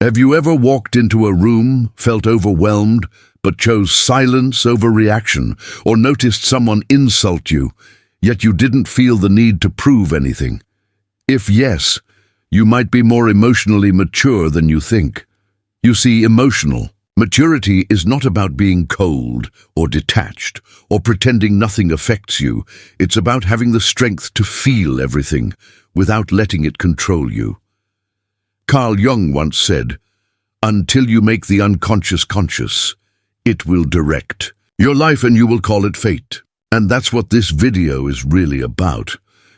Have you ever walked into a room, felt overwhelmed, but chose silence over reaction, or noticed someone insult you, yet you didn't feel the need to prove anything? If yes, you might be more emotionally mature than you think. You see, emotional maturity is not about being cold or detached or pretending nothing affects you. It's about having the strength to feel everything without letting it control you. Carl Jung once said, "Until you make the unconscious conscious, it will direct your life and you will call it fate." And that's what this video is really about.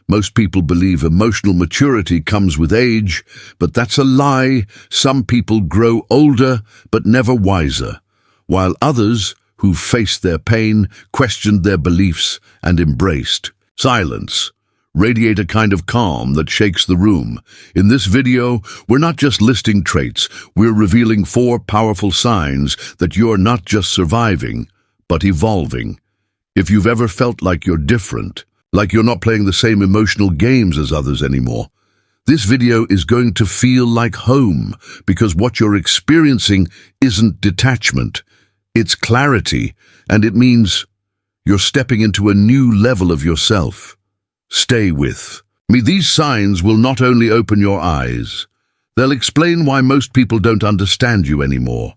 Most people believe emotional maturity comes with age, but that's a lie. Some people grow older but never wiser, while others, who've faced their pain, questioned their beliefs, and embraced silence, radiate a kind of calm that shakes the room. In this video, we're not just listing traits, we're revealing 4 powerful signs that you're not just surviving, but evolving. If you've ever felt like you're different, like you're not playing the same emotional games as others anymore, this video is going to feel like home, because what you're experiencing isn't detachment, it's clarity, and it means you're stepping into a new level of yourself. Stay with me. These signs will not only open your eyes, they'll explain why most people don't understand you anymore.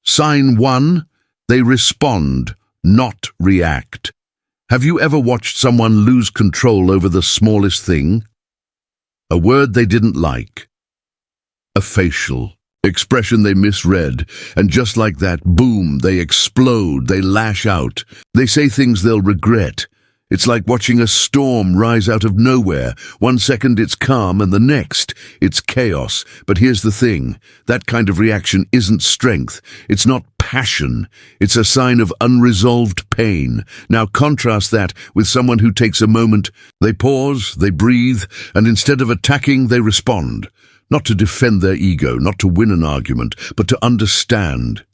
Sign 1, they respond, not react. Have you ever watched someone lose control over the smallest thing? A word they didn't like, a facial expression they misread, and just like that, boom, they explode, they lash out. They say things they'll regret. It's like watching a storm rise out of nowhere. One second it's calm and the next it's chaos. But here's the thing, that kind of reaction isn't strength. It's not passion. It's a sign of unresolved pain. Now contrast that with someone who takes a moment. They pause, they breathe, and instead of attacking, they respond. Not to defend their ego, not to win an argument, but to understand.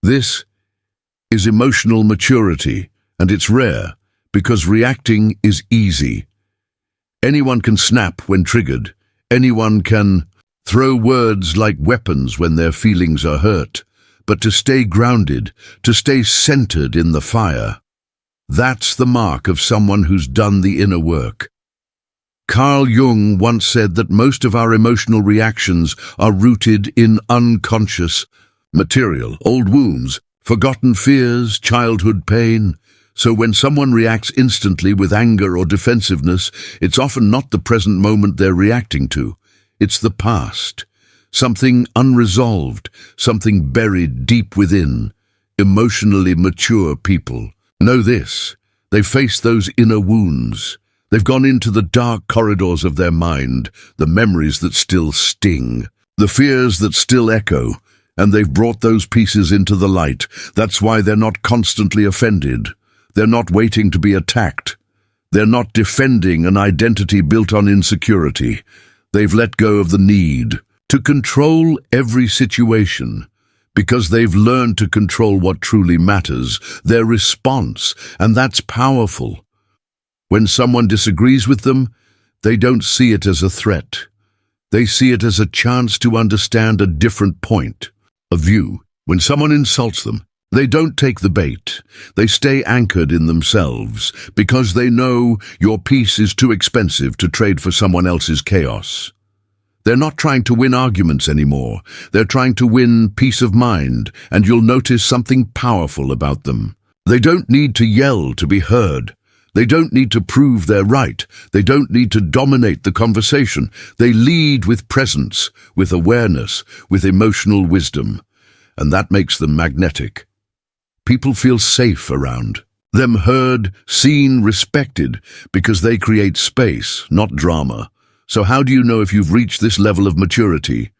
This is emotional maturity, and it's rare. Because reacting is easy. Anyone can snap when triggered. Anyone can throw words like weapons when their feelings are hurt. But to stay grounded, to stay centered in the fire, that's the mark of someone who's done the inner work. Carl Jung once said that most of our emotional reactions are rooted in unconscious material, old wounds, forgotten fears, childhood pain. So when someone reacts instantly with anger or defensiveness, it's often not the present moment they're reacting to. It's the past. Something unresolved, something buried deep within. Emotionally mature people know this. They've faced those inner wounds. They've gone into the dark corridors of their mind, the memories that still sting, the fears that still echo, and they've brought those pieces into the light. That's why they're not constantly offended. They're not waiting to be attacked. They're not defending an identity built on insecurity. They've let go of the need to control every situation because they've learned to control what truly matters, their response, and that's powerful. When someone disagrees with them, they don't see it as a threat. They see it as a chance to understand a different point of view. When someone insults them, they don't take the bait. They stay anchored in themselves because they know your peace is too expensive to trade for someone else's chaos. They're not trying to win arguments anymore. They're trying to win peace of mind, and you'll notice something powerful about them. They don't need to yell to be heard. They don't need to prove they're right. They don't need to dominate the conversation. They lead with presence, with awareness, with emotional wisdom, and that makes them magnetic. People feel safe around them, heard, seen, respected, because they create space, not drama. So how do you know if you've reached this level of maturity?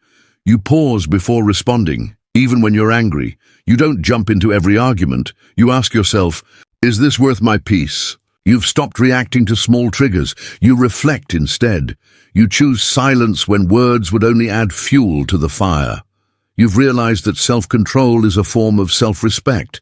You pause before responding, even when you're angry. You don't jump into every argument. You ask yourself, is this worth my peace? You've stopped reacting to small triggers. You reflect instead. You choose silence when words would only add fuel to the fire. You've realized that self-control is a form of self-respect.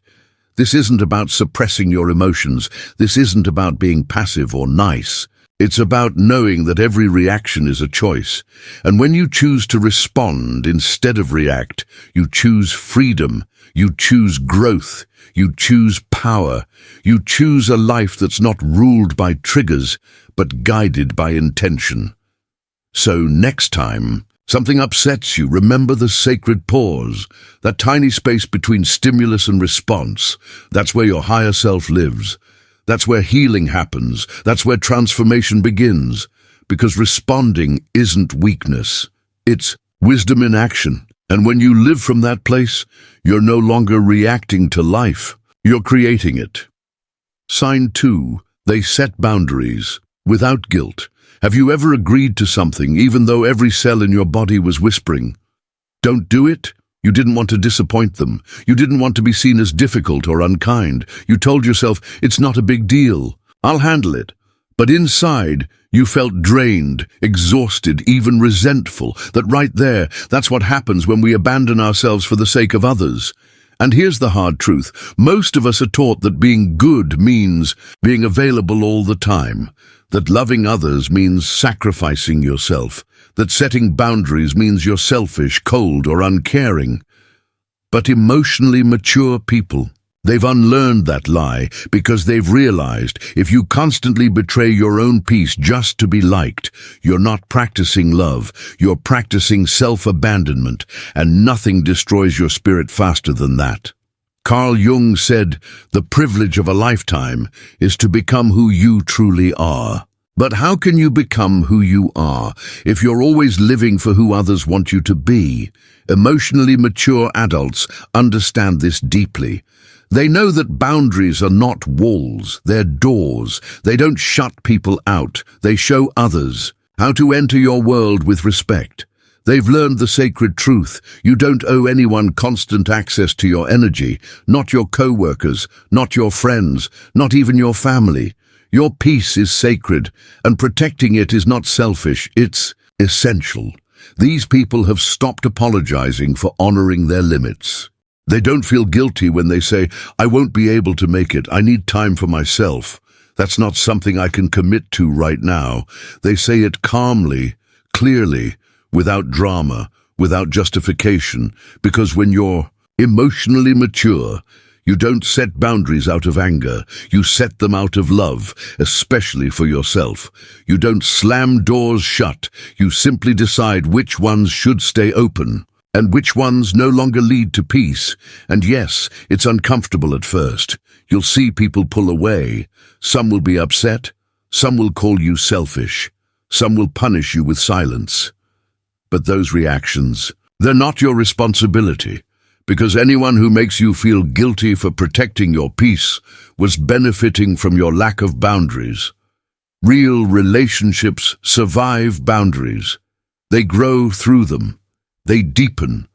This isn't about suppressing your emotions. This isn't about being passive or nice. It's about knowing that every reaction is a choice, and when you choose to respond instead of react, you choose freedom, you choose growth, you choose power, you choose a life that's not ruled by triggers, but guided by intention. So next time something upsets you, remember the sacred pause, that tiny space between stimulus and response. That's where your higher self lives. That's where healing happens. That's where transformation begins. Because responding isn't weakness. It's wisdom in action. And when you live from that place, you're no longer reacting to life. You're creating it. Sign 2. They set boundaries without guilt. Have you ever agreed to something even though every cell in your body was whispering, "Don't do it"? You didn't want to disappoint them. You didn't want to be seen as difficult or unkind. You told yourself, "It's not a big deal. I'll handle it." But inside, you felt drained, exhausted, even resentful. That right there, that's what happens when we abandon ourselves for the sake of others. And here's the hard truth. Most of us are taught that being good means being available all the time, that loving others means sacrificing yourself, that setting boundaries means you're selfish, cold, or uncaring. But emotionally mature people, they've unlearned that lie because they've realized if you constantly betray your own peace just to be liked, you're not practicing love, you're practicing self-abandonment, and nothing destroys your spirit faster than that. Carl Jung said, "The privilege of a lifetime is to become who you truly are." But how can you become who you are if you're always living for who others want you to be? Emotionally mature adults understand this deeply. They know that boundaries are not walls, they're doors. They don't shut people out, they show others how to enter your world with respect. They've learned the sacred truth. You don't owe anyone constant access to your energy, not your co-workers, not your friends, not even your family. Your peace is sacred, and protecting it is not selfish, it's essential. These people have stopped apologizing for honoring their limits. They don't feel guilty when they say, "I won't be able to make it, I need time for myself. That's not something I can commit to right now." They say it calmly, clearly, without drama, without justification, because when you're emotionally mature, you don't set boundaries out of anger, you set them out of love, especially for yourself. You don't slam doors shut, you simply decide which ones should stay open, and which ones no longer lead to peace. And yes, it's uncomfortable at first. You'll see people pull away. Some will be upset, some will call you selfish, some will punish you with silence. But those reactions, they're not your responsibility. Because anyone who makes you feel guilty for protecting your peace was benefiting from your lack of boundaries. Real relationships survive boundaries. They grow through them. They deepen,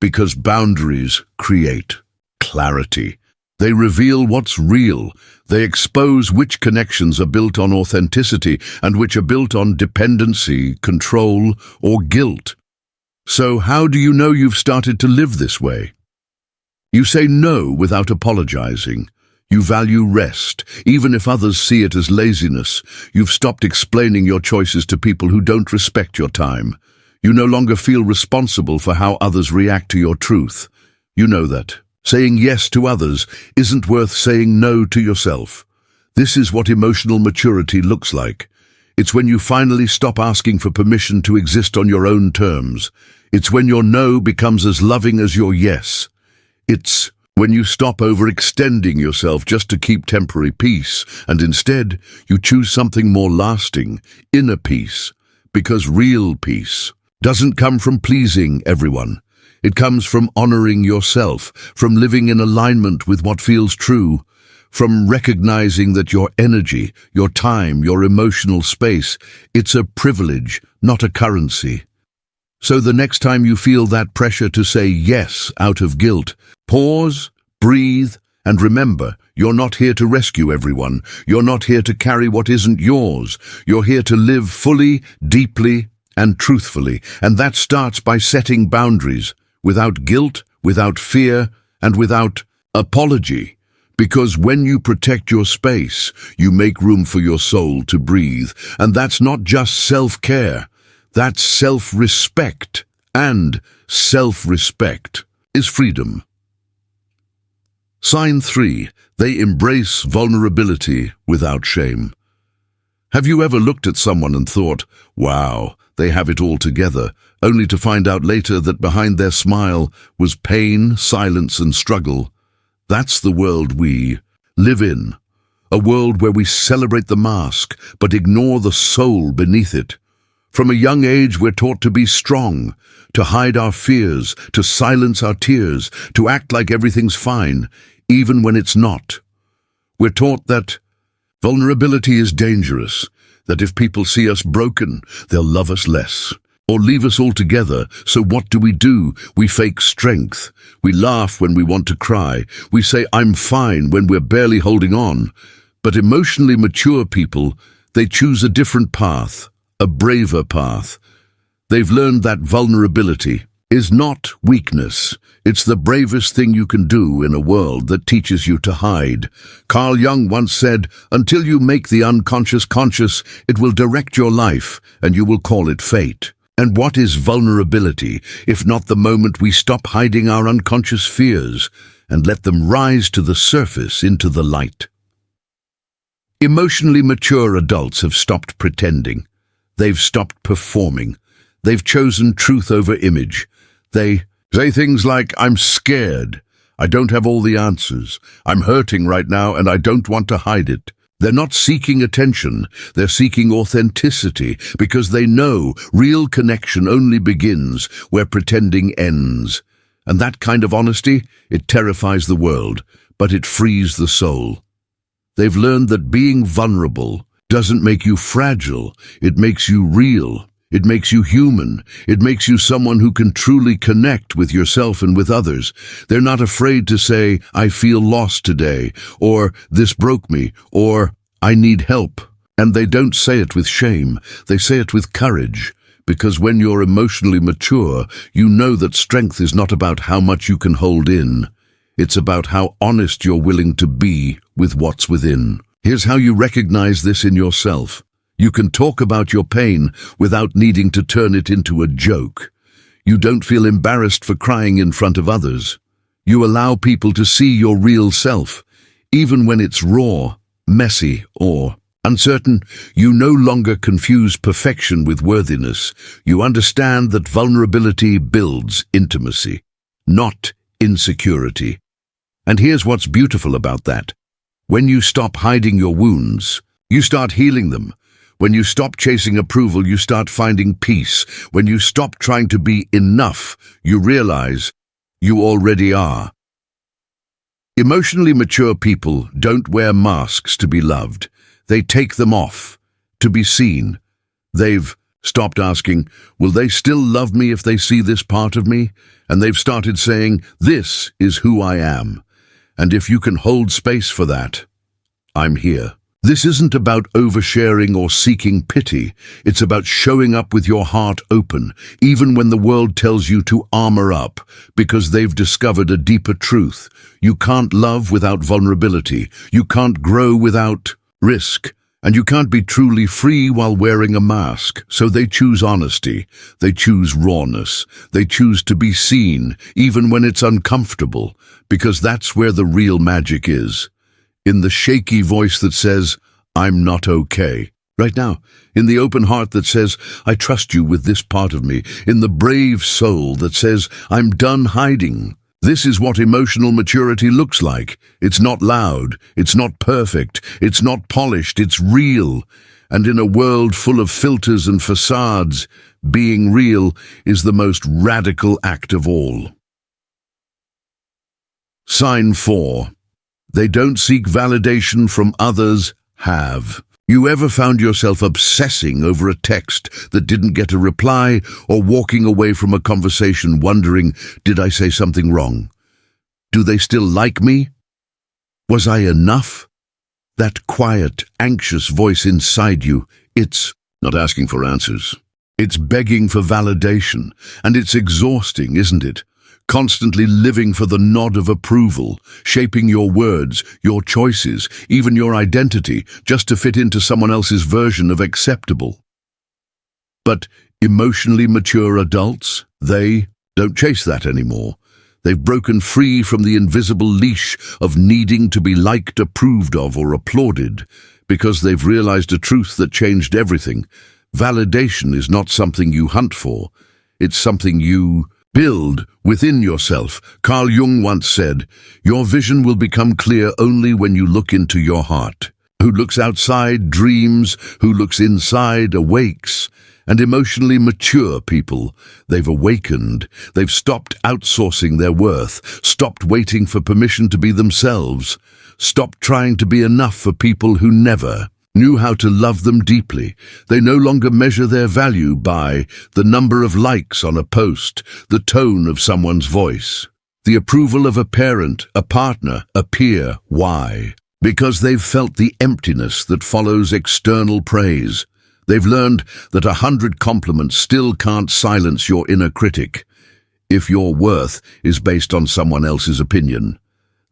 because boundaries create clarity. They reveal what's real. They expose which connections are built on authenticity and which are built on dependency, control, or guilt. So how do you know you've started to live this way? You say no without apologizing. You value rest, even if others see it as laziness. You've stopped explaining your choices to people who don't respect your time. You no longer feel responsible for how others react to your truth. You know that saying yes to others isn't worth saying no to yourself. This is what emotional maturity looks like. It's when you finally stop asking for permission to exist on your own terms. It's when your no becomes as loving as your yes. It's when you stop overextending yourself just to keep temporary peace, and instead you choose something more lasting, inner peace. Because real peace doesn't come from pleasing everyone. It comes from honoring yourself, from living in alignment with what feels true, from recognizing that your energy, your time, your emotional space, it's a privilege, not a currency. So the next time you feel that pressure to say yes out of guilt, pause, breathe, and remember, you're not here to rescue everyone. You're not here to carry what isn't yours. You're here to live fully, deeply, and truthfully. And that starts by setting boundaries, without guilt, without fear, and without apology. Because when you protect your space, you make room for your soul to breathe. And that's not just self-care, that's self-respect. And self-respect is freedom. Sign 3. They embrace vulnerability without shame. Have you ever looked at someone and thought, wow, they have it all together, only to find out later that behind their smile was pain, silence, and struggle? That's the world we live in, a world where we celebrate the mask but ignore the soul beneath it. From a young age, we're taught to be strong, to hide our fears, to silence our tears, to act like everything's fine, even when it's not. We're taught that vulnerability is dangerous, that if people see us broken, they'll love us less, or leave us altogether. So what do? We fake strength. We laugh when we want to cry. We say, I'm fine, when we're barely holding on. But emotionally mature people, they choose a different path, a braver path. They've learned that vulnerability is not weakness. It's the bravest thing you can do in a world that teaches you to hide. Carl Jung once said, until you make the unconscious conscious, it will direct your life, and you will call it fate. And what is vulnerability, if not the moment we stop hiding our unconscious fears and let them rise to the surface into the light? Emotionally mature adults have stopped pretending. They've stopped performing. They've chosen truth over image. They say things like, I'm scared. I don't have all the answers. I'm hurting right now and I don't want to hide it. They're not seeking attention, they're seeking authenticity, because they know real connection only begins where pretending ends. And that kind of honesty, it terrifies the world, but it frees the soul. They've learned that being vulnerable doesn't make you fragile, it makes you real. It makes you human. It makes you someone who can truly connect with yourself and with others. They're not afraid to say, I feel lost today, or this broke me, or I need help. And they don't say it with shame. They say it with courage. Because when you're emotionally mature, you know that strength is not about how much you can hold in. It's about how honest you're willing to be with what's within. Here's how you recognize this in yourself. You can talk about your pain without needing to turn it into a joke. You don't feel embarrassed for crying in front of others. You allow people to see your real self, even when it's raw, messy, or uncertain. You no longer confuse perfection with worthiness. You understand that vulnerability builds intimacy, not insecurity. And here's what's beautiful about that. When you stop hiding your wounds, you start healing them. When you stop chasing approval, you start finding peace. When you stop trying to be enough, you realize you already are. Emotionally mature people don't wear masks to be loved. They take them off to be seen. They've stopped asking, will they still love me if they see this part of me? And they've started saying, this is who I am. And if you can hold space for that, I'm here. This isn't about oversharing or seeking pity. It's about showing up with your heart open, even when the world tells you to armor up, because they've discovered a deeper truth. You can't love without vulnerability. You can't grow without risk. And you can't be truly free while wearing a mask. So they choose honesty. They choose rawness. They choose to be seen, even when it's uncomfortable, because that's where the real magic is. In the shaky voice that says, I'm not okay. Right now, in the open heart that says, I trust you with this part of me. In the brave soul that says, I'm done hiding. This is what emotional maturity looks like. It's not loud. It's not perfect. It's not polished. It's real. And in a world full of filters and facades, being real is the most radical act of all. Sign 4. They don't seek validation from others, have. You ever found yourself obsessing over a text that didn't get a reply, or walking away from a conversation wondering, did I say something wrong? Do they still like me? Was I enough? That quiet, anxious voice inside you, it's not asking for answers. It's begging for validation, and it's exhausting, isn't it? constantly living for the nod of approval, shaping your words, your choices, even your identity, just to fit into someone else's version of acceptable. But emotionally mature adults, they don't chase that anymore. They've broken free from the invisible leash of needing to be liked, approved of, or applauded, because they've realized a truth that changed everything. Validation is not something you hunt for. It's something you build within yourself. Carl Jung once said, "Your vision will become clear only when you look into your heart. Who looks outside dreams, who looks inside awakes." And emotionally mature people, they've awakened. They've stopped outsourcing their worth, stopped waiting for permission to be themselves, stopped trying to be enough for people who never knew how to love them deeply. They no longer measure their value by the number of likes on a post, the tone of someone's voice, the approval of a parent, a partner, a peer. Why? Because they've felt the emptiness that follows external praise. They've learned that 100 compliments still can't silence your inner critic if your worth is based on someone else's opinion.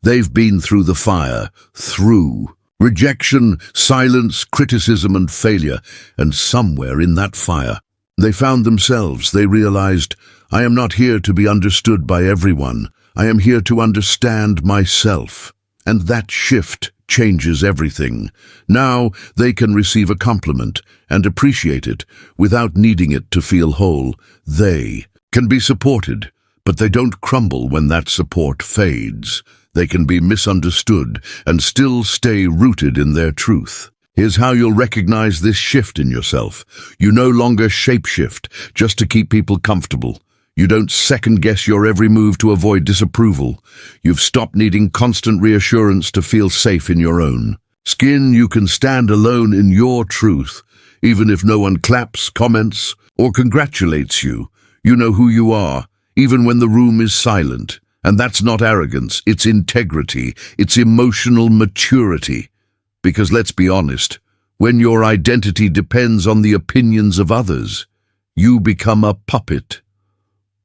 They've been through the fire, through rejection, silence, criticism, and failure, and somewhere in that fire, they found themselves. They realized, "I am not here to be understood by everyone. I am here to understand myself." And that shift changes everything. Now they can receive a compliment and appreciate it without needing it to feel whole. They can be supported, but they don't crumble when that support fades. They can be misunderstood and still stay rooted in their truth. Here's how you'll recognize this shift in yourself. You no longer shapeshift just to keep people comfortable. You don't second-guess your every move to avoid disapproval. You've stopped needing constant reassurance to feel safe in your own skin. You can stand alone in your truth, even if no one claps, comments, or congratulates you. You know who you are, even when the room is silent. And that's not arrogance, it's integrity, it's emotional maturity. Because let's be honest, when your identity depends on the opinions of others, you become a puppet,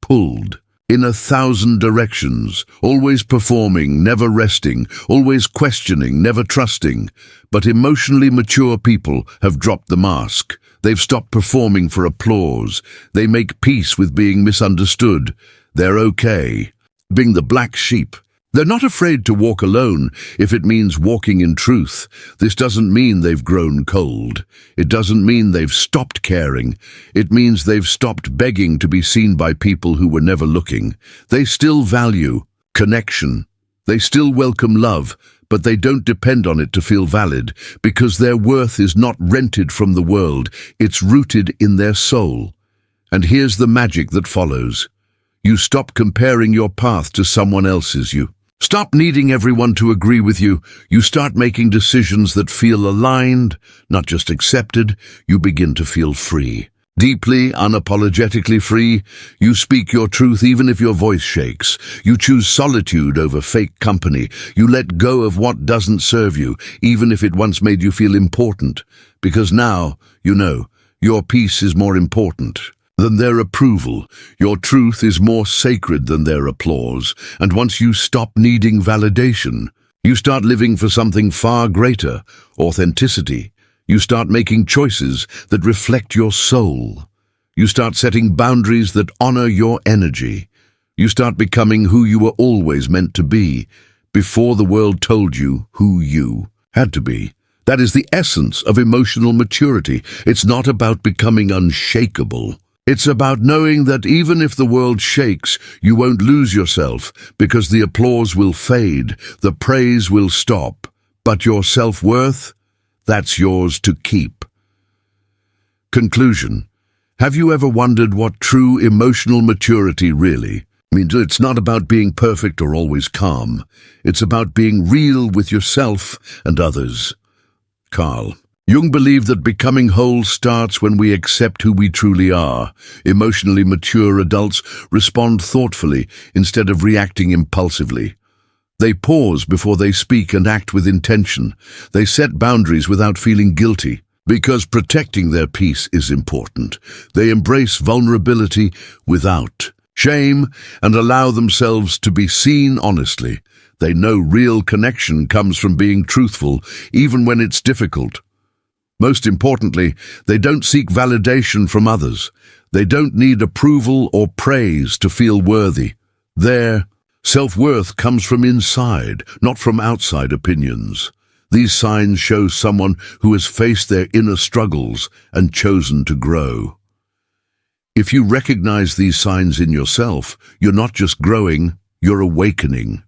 pulled in 1,000 directions, always performing, never resting, always questioning, never trusting. But emotionally mature people have dropped the mask. They've stopped performing for applause. They make peace with being misunderstood. They're okay being the black sheep. They're not afraid to walk alone if it means walking in truth. This doesn't mean they've grown cold. It doesn't mean they've stopped caring. It means they've stopped begging to be seen by people who were never looking. They still value connection. They still welcome love, but they don't depend on it to feel valid, because their worth is not rented from the world. It's rooted in their soul. And here's the magic that follows. You stop comparing your path to someone else's. You stop needing everyone to agree with you. You start making decisions that feel aligned, not just accepted. You begin to feel free. Deeply, unapologetically free. You speak your truth even if your voice shakes. You choose solitude over fake company. You let go of what doesn't serve you, even if it once made you feel important. Because now, you know, your peace is more important than their approval. Your truth is more sacred than their applause. And once you stop needing validation, you start living for something far greater, authenticity. You start making choices that reflect your soul. You start setting boundaries that honor your energy. You start becoming who you were always meant to be, before the world told you who you had to be. That is the essence of emotional maturity. It's not about becoming unshakable. It's about knowing that even if the world shakes, you won't lose yourself, because the applause will fade, the praise will stop, but your self-worth, that's yours to keep. Conclusion. Have you ever wondered what true emotional maturity really means? It's not about being perfect or always calm. It's about being real with yourself and others. Carl Jung believed that becoming whole starts when we accept who we truly are. Emotionally mature adults respond thoughtfully instead of reacting impulsively. They pause before they speak and act with intention. They set boundaries without feeling guilty, because protecting their peace is important. They embrace vulnerability without shame, and allow themselves to be seen honestly. They know real connection comes from being truthful, even when it's difficult. Most importantly, they don't seek validation from others. They don't need approval or praise to feel worthy. Their self-worth comes from inside, not from outside opinions. These signs show someone who has faced their inner struggles and chosen to grow. If you recognize these signs in yourself, you're not just growing, you're awakening.